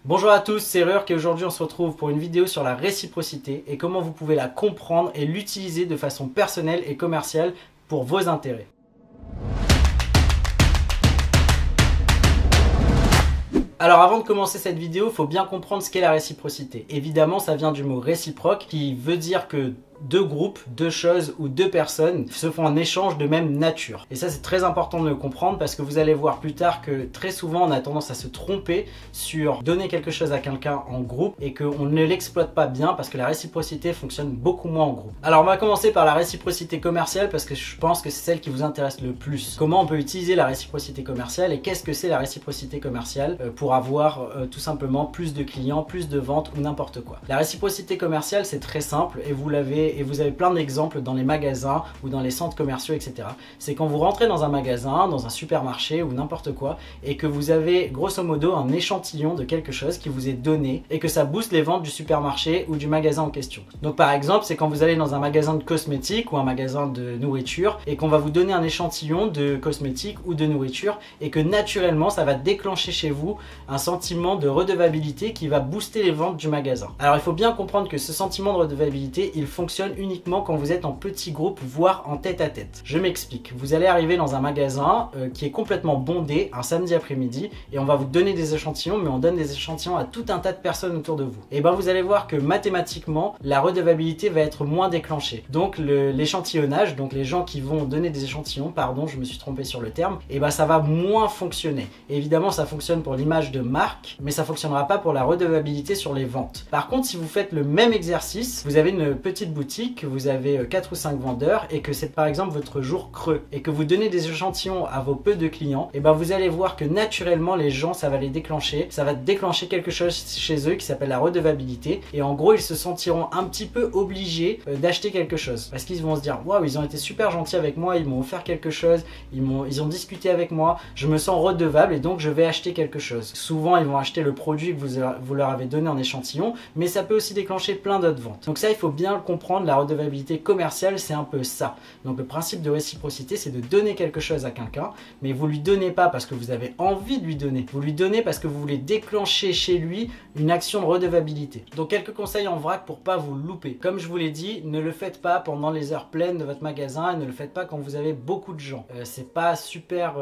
Bonjour à tous, c'est Rurk et aujourd'hui on se retrouve pour une vidéo sur la réciprocité et comment vous pouvez la comprendre et l'utiliser de façon personnelle et commerciale pour vos intérêts. Alors avant de commencer cette vidéo, il faut bien comprendre ce qu'est la réciprocité. Évidemment, ça vient du mot réciproque qui veut dire que deux groupes, deux choses ou deux personnes se font un échange de même nature. Et ça c'est très important de le comprendre parce que vous allez voir plus tard que très souvent on a tendance à se tromper sur donner quelque chose à quelqu'un en groupe et qu'on ne l'exploite pas bien parce que la réciprocité fonctionne beaucoup moins en groupe. Alors on va commencer par la réciprocité commerciale parce que je pense que c'est celle qui vous intéresse le plus. Comment on peut utiliser la réciprocité commerciale et qu'est-ce que c'est la réciprocité commerciale pour avoir tout simplement plus de clients, plus de ventes ou n'importe quoi. La réciprocité commerciale c'est très simple et vous avez plein d'exemples dans les magasins ou dans les centres commerciaux, etc. C'est quand vous rentrez dans un magasin, dans un supermarché ou n'importe quoi et que vous avez grosso modo un échantillon de quelque chose qui vous est donné et que ça booste les ventes du supermarché ou du magasin en question. Donc par exemple, c'est quand vous allez dans un magasin de cosmétiques ou un magasin de nourriture et qu'on va vous donner un échantillon de cosmétiques ou de nourriture et que naturellement ça va déclencher chez vous un sentiment de redevabilité qui va booster les ventes du magasin. Alors il faut bien comprendre que ce sentiment de redevabilité, il fonctionne uniquement quand vous êtes en petit groupe, voire en tête à tête. Je m'explique. Vous allez arriver dans un magasin qui est complètement bondé un samedi après-midi et on va vous donner des échantillons, mais on donne des échantillons à tout un tas de personnes autour de vous. Et ben vous allez voir que mathématiquement, la redevabilité va être moins déclenchée. Donc l'échantillonnage, donc les gens qui vont donner des échantillons, pardon, je me suis trompé sur le terme, et ben ça va moins fonctionner. Et évidemment, ça fonctionne pour l'image de marque, mais ça fonctionnera pas pour la redevabilité sur les ventes. Par contre, si vous faites le même exercice, vous avez une petite boutique, que vous avez 4 ou 5 vendeurs et que c'est par exemple votre jour creux et que vous donnez des échantillons à vos peu de clients, et ben vous allez voir que naturellement les gens, ça va les déclencher, ça va déclencher quelque chose chez eux qui s'appelle la redevabilité et en gros ils se sentiront un petit peu obligés d'acheter quelque chose parce qu'ils vont se dire waouh, ils ont été super gentils avec moi, ils m'ont offert quelque chose, ils ont discuté avec moi, je me sens redevable et donc je vais acheter quelque chose. Souvent ils vont acheter le produit que vous leur avez donné en échantillon, mais ça peut aussi déclencher plein d'autres ventes. Donc ça il faut bien le comprendre. La redevabilité commerciale, c'est un peu ça. Donc le principe de réciprocité, c'est de donner quelque chose à quelqu'un, mais vous lui donnez pas parce que vous avez envie de lui donner. Vous lui donnez parce que vous voulez déclencher chez lui une action de redevabilité. Donc quelques conseils en vrac pour pas vous louper. Comme je vous l'ai dit, ne le faites pas pendant les heures pleines de votre magasin et ne le faites pas quand vous avez beaucoup de gens. C'est pas super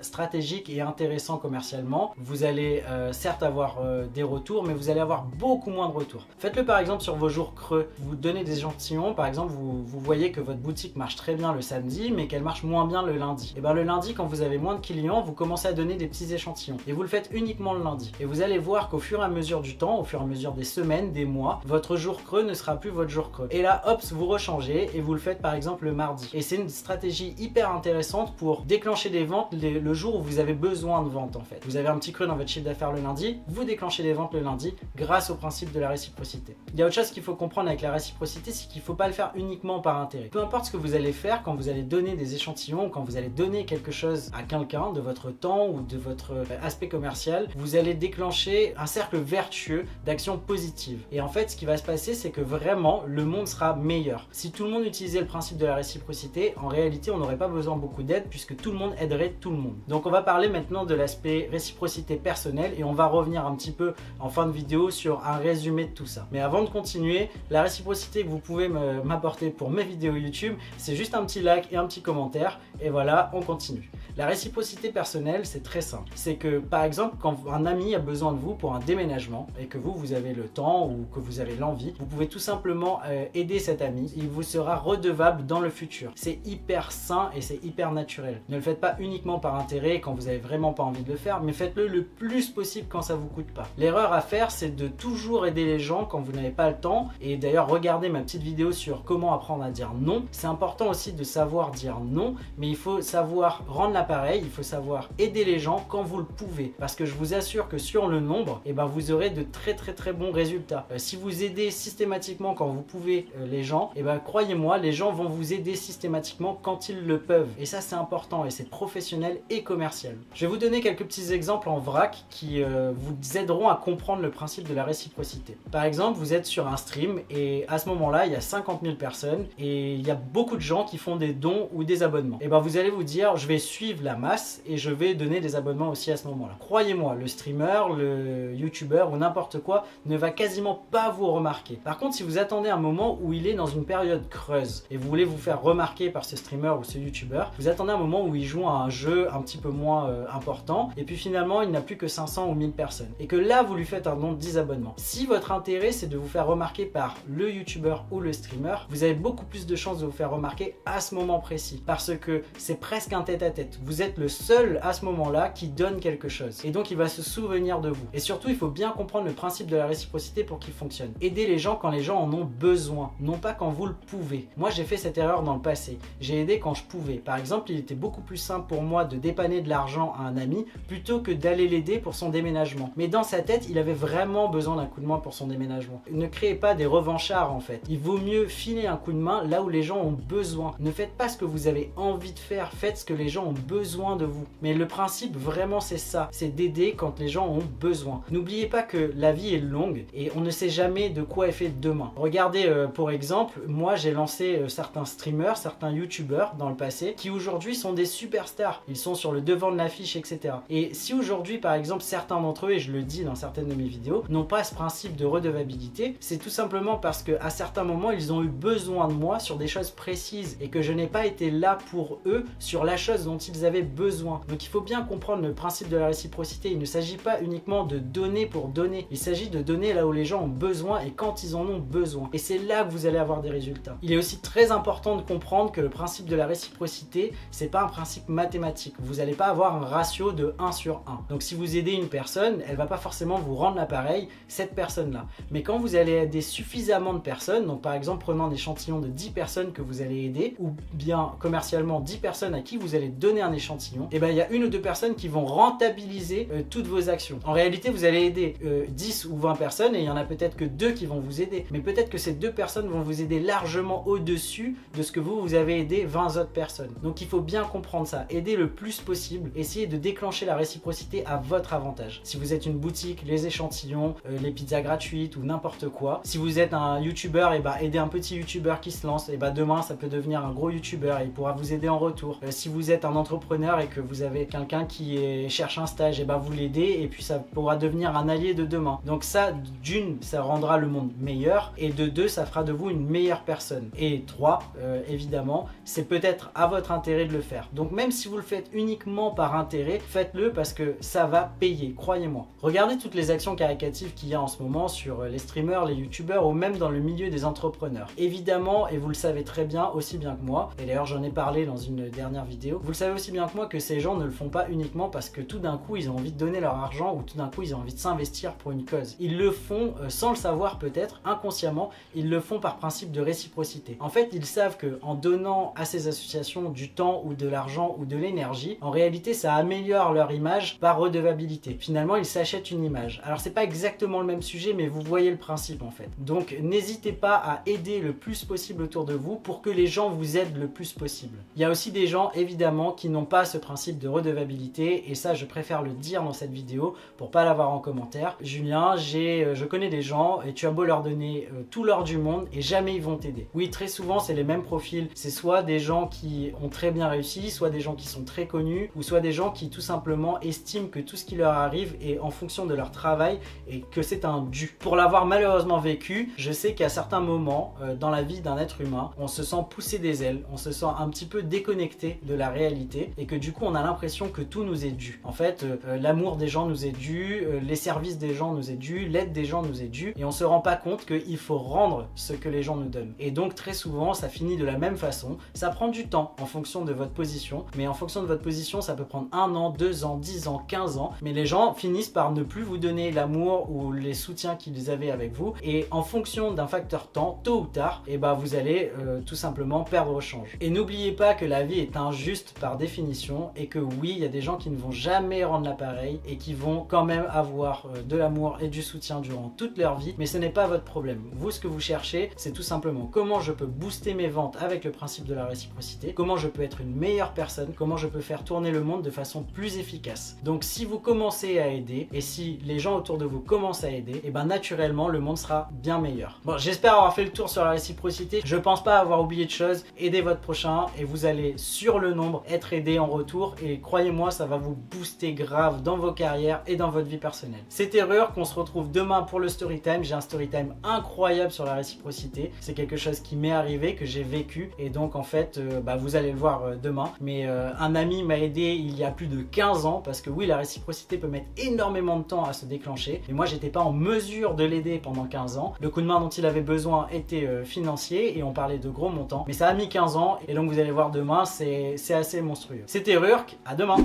stratégique et intéressant commercialement. Vous allez certes avoir des retours, mais vous allez avoir beaucoup moins de retours. Faites-le par exemple sur vos jours creux. Vous donnez des échantillons. Par exemple, vous voyez que votre boutique marche très bien le samedi, mais qu'elle marche moins bien le lundi. Et bien le lundi, quand vous avez moins de clients, vous commencez à donner des petits échantillons. Et vous le faites uniquement le lundi. Et vous allez voir qu'au fur et à mesure du temps, au fur et à mesure des semaines, des mois, votre jour creux ne sera plus votre jour creux. Et là, hop, vous rechangez et vous le faites par exemple le mardi. Et c'est une stratégie hyper intéressante pour déclencher des ventes le jour où vous avez besoin de ventes en fait. Vous avez un petit creux dans votre chiffre d'affaires le lundi, vous déclenchez des ventes le lundi grâce au principe de la réciprocité. Il y a autre chose qu'il faut comprendre avec la réciprocité, c'est qu'il ne faut pas le faire uniquement par intérêt. Peu importe ce que vous allez faire quand vous allez donner des échantillons, quand vous allez donner quelque chose à quelqu'un de votre temps ou de votre aspect commercial, vous allez déclencher un cercle vertueux d'actions positives. Et en fait, ce qui va se passer, c'est que vraiment, le monde sera meilleur. Si tout le monde utilisait le principe de la réciprocité, en réalité, on n'aurait pas besoin de beaucoup d'aide puisque tout le monde aiderait tout le monde. Donc on va parler maintenant de l'aspect réciprocité personnelle et on va revenir un petit peu en fin de vidéo sur un résumé de tout ça. Mais avant de continuer, la réciprocité que vous pouvez m'apporter pour mes vidéos YouTube, c'est juste un petit like et un petit commentaire et voilà, on continue. La réciprocité personnelle, c'est très simple. C'est que par exemple, quand un ami a besoin de vous pour un déménagement et que vous avez le temps ou que vous avez l'envie, vous pouvez tout simplement aider cet ami. Il vous sera redevable dans le futur. C'est hyper sain et c'est hyper naturel. Ne le faites pas uniquement par intérêt quand vous avez vraiment pas envie de le faire, mais faites-le le plus possible quand ça vous coûte pas. L'erreur à faire, c'est de toujours aider les gens quand vous n'avez pas le temps. Et d'ailleurs, regardez ma petite vidéo sur comment apprendre à dire non. C'est important aussi de savoir dire non, mais il faut savoir rendre l'appareil, il faut savoir aider les gens quand vous le pouvez. Parce que je vous assure que sur le nombre, eh ben, vous aurez de très bons résultats. Si vous aidez systématiquement quand vous pouvez les gens, eh ben, croyez-moi, les gens vont vous aider systématiquement quand ils le peuvent. Et ça, c'est important et c'est professionnel et commercial. Je vais vous donner quelques petits exemples en vrac qui vous aideront à comprendre le principe de la réciprocité. Par exemple, vous êtes sur un stream et à ce moment-là, il y a 50 000 personnes et il y a beaucoup de gens qui font des dons ou des abonnements. Et ben vous allez vous dire, je vais suivre la masse et je vais donner des abonnements aussi à ce moment-là. Croyez-moi, le streamer, le youtubeur ou n'importe quoi ne va quasiment pas vous remarquer. Par contre, si vous attendez un moment où il est dans une période creuse et vous voulez vous faire remarquer par ce streamer ou ce youtubeur, vous attendez un moment où il joue à un jeu un petit peu moins important et puis finalement il n'a plus que 500 ou 1000 personnes et que là vous lui faites un don de 10 abonnements. Si votre intérêt c'est de vous faire remarquer par le youtubeur ou le streamer, vous avez beaucoup plus de chances de vous faire remarquer à ce moment précis parce que c'est presque un tête-à-tête. Vous êtes le seul à ce moment-là qui donne quelque chose et donc il va se souvenir de vous. Et surtout il faut bien comprendre le principe de la réciprocité pour qu'il fonctionne. Aider les gens quand les gens en ont besoin, non pas quand vous le pouvez. Moi j'ai fait cette erreur dans le passé. J'ai aidé quand je pouvais. Par exemple, il était beaucoup plus simple pour moi de dépanner de l'argent à un ami plutôt que d'aller l'aider pour son déménagement. Mais dans sa tête, il avait vraiment besoin d'un coup de main pour son déménagement. Ne créez pas des revanchards en fait. Il vaut mieux filer un coup de main là où les gens ont besoin. Ne faites pas ce que vous avez envie de faire, faites ce que les gens ont besoin de vous. Mais le principe vraiment c'est ça, c'est d'aider quand les gens ont besoin. N'oubliez pas que la vie est longue et on ne sait jamais de quoi est fait demain. Regardez pour exemple, moi j'ai lancé certains streamers, certains youtubeurs dans le passé qui aujourd'hui sont des superstars. Ils sont sur le devant de l'affiche, etc. Et si aujourd'hui par exemple certains d'entre eux, et je le dis dans certaines de mes vidéos, n'ont pas ce principe de redevabilité, c'est tout simplement parce qu'à certains moments ils ont eu besoin de moi sur des choses précises et que je n'ai pas été là pour eux sur la chose dont ils avaient besoin. Donc il faut bien comprendre le principe de la réciprocité. Il ne s'agit pas uniquement de donner pour donner, il s'agit de donner là où les gens ont besoin et quand ils en ont besoin. Et c'est là que vous allez avoir des résultats. Il est aussi très important de comprendre que le principe de la réciprocité, c'est pas un principe mathématique. Vous n'allez pas avoir un ratio de 1 sur 1. Donc si vous aidez une personne, elle va pas forcément vous rendre l'appareil, cette personne-là. Mais quand vous allez aider suffisamment de personnes, donc par exemple prenant un échantillon de 10 personnes que vous allez aider, ou bien commercialement 10 personnes à qui vous allez donner un échantillon, et bien il y a une ou deux personnes qui vont rentabiliser toutes vos actions. En réalité, vous allez aider 10 ou 20 personnes et il y en a peut-être que 2 qui vont vous aider. Mais peut-être que ces 2 personnes vont vous aider largement au-dessus de ce que vous avez aidé 20 autres personnes. Donc il faut bien comprendre ça. Aider le plus possible. Essayez de déclencher la réciprocité à votre avantage. Si vous êtes une boutique, les échantillons, les pizzas gratuites ou n'importe quoi. Si vous êtes un youtubeur, et bah aidez un petit youtubeur qui se lance. Et bah demain ça peut devenir un gros youtubeur et il pourra vous aider en retour. Si vous êtes un entrepreneur et que vous avez quelqu'un qui cherche un stage, et bah vous l'aidez et puis ça pourra devenir un allié de demain. Donc ça, d'une, ça rendra le monde meilleur et de deux, ça fera de vous une meilleure personne. Et 3, évidemment, c'est peut-être à votre intérêt de le faire. Donc même si vous le faites uniquement par intérêt, faites-le parce que ça va payer, croyez-moi. Regardez toutes les actions caritatives qu'il y a en ce moment sur les streamers, les youtubeurs ou même dans le milieu des entrepreneurs. Évidemment, et vous le savez très bien, aussi bien que moi, et d'ailleurs j'en ai parlé dans une dernière vidéo, vous le savez aussi bien que moi que ces gens ne le font pas uniquement parce que tout d'un coup ils ont envie de donner leur argent ou tout d'un coup ils ont envie de s'investir pour une cause. Ils le font sans le savoir peut-être, inconsciemment, ils le font par principe de réciprocité. En fait, ils savent que en donnant à ces associations du temps ou de l'argent ou de l'énergie, en réalité ça améliore leur image par redevabilité. Finalement, ils s'achètent une image. Alors c'est pas exactement le même sujet, mais vous voyez le principe en fait. Donc n'hésitez pas à aider le plus possible autour de vous pour que les gens vous aident le plus possible. Il y a aussi des gens évidemment qui n'ont pas ce principe de redevabilité et ça je préfère le dire dans cette vidéo pour pas l'avoir en commentaire. Julien, je connais des gens et tu as beau leur donner tout l'or du monde et jamais ils vont t'aider. Oui, très souvent c'est les mêmes profils. C'est soit des gens qui ont très bien réussi, soit des gens qui sont très connus ou soit des gens qui tout simplement estiment que tout ce qui leur arrive est en fonction de leur travail et que c'est un dû. Pour l'avoir malheureusement vécu, je sais qu'à certains moments dans la vie d'un être humain, on se sent pousser des ailes, on se sent un petit peu déconnecté de la réalité et que du coup on a l'impression que tout nous est dû. En fait, l'amour des gens nous est dû, les services des gens nous est dû, l'aide des gens nous est due et on se rend pas compte qu'il faut rendre ce que les gens nous donnent. Et donc très souvent ça finit de la même façon, ça prend du temps en fonction de votre position, mais en fonction de votre position ça peut prendre 1 an, 2 ans, 10 ans, 15 ans, mais les gens finissent par ne plus vous donner l'amour ou les soutiens qu'ils avaient avec vous et en fonction d'un facteur temps, tôt ou tard, et bah vous allez tout simplement perdre au change. Et n'oubliez pas que la vie est injuste par définition et que oui, il y a des gens qui ne vont jamais rendre l'appareil et qui vont quand même avoir de l'amour et du soutien durant toute leur vie, mais ce n'est pas votre problème. Vous, ce que vous cherchez, c'est tout simplement comment je peux booster mes ventes avec le principe de la réciprocité, comment je peux être une meilleure personne, comment je peux faire tourner le monde de façon plus efficace. Donc si vous commencez à aider et si les gens autour de vous commencent à aider, et ben naturellement le monde sera bien meilleur. Bon, j'espère avoir fait fait le tour sur la réciprocité. Je pense pas avoir oublié de choses. Aidez votre prochain et vous allez sur le nombre être aidé en retour. Et croyez-moi, ça va vous booster grave dans vos carrières et dans votre vie personnelle. C'était Rurk, on se retrouve demain pour le story time. J'ai un story time incroyable sur la réciprocité. C'est quelque chose qui m'est arrivé, que j'ai vécu. Et donc en fait, vous allez le voir demain. Mais un ami m'a aidé il y a plus de 15 ans parce que oui, la réciprocité peut mettre énormément de temps à se déclencher. Et moi, j'étais pas en mesure de l'aider pendant 15 ans. Le coup de main dont il avait besoin était financier et on parlait de gros montants. Mais ça a mis 15 ans et donc vous allez voir demain, c'est assez monstrueux. C'était Rurk, à demain.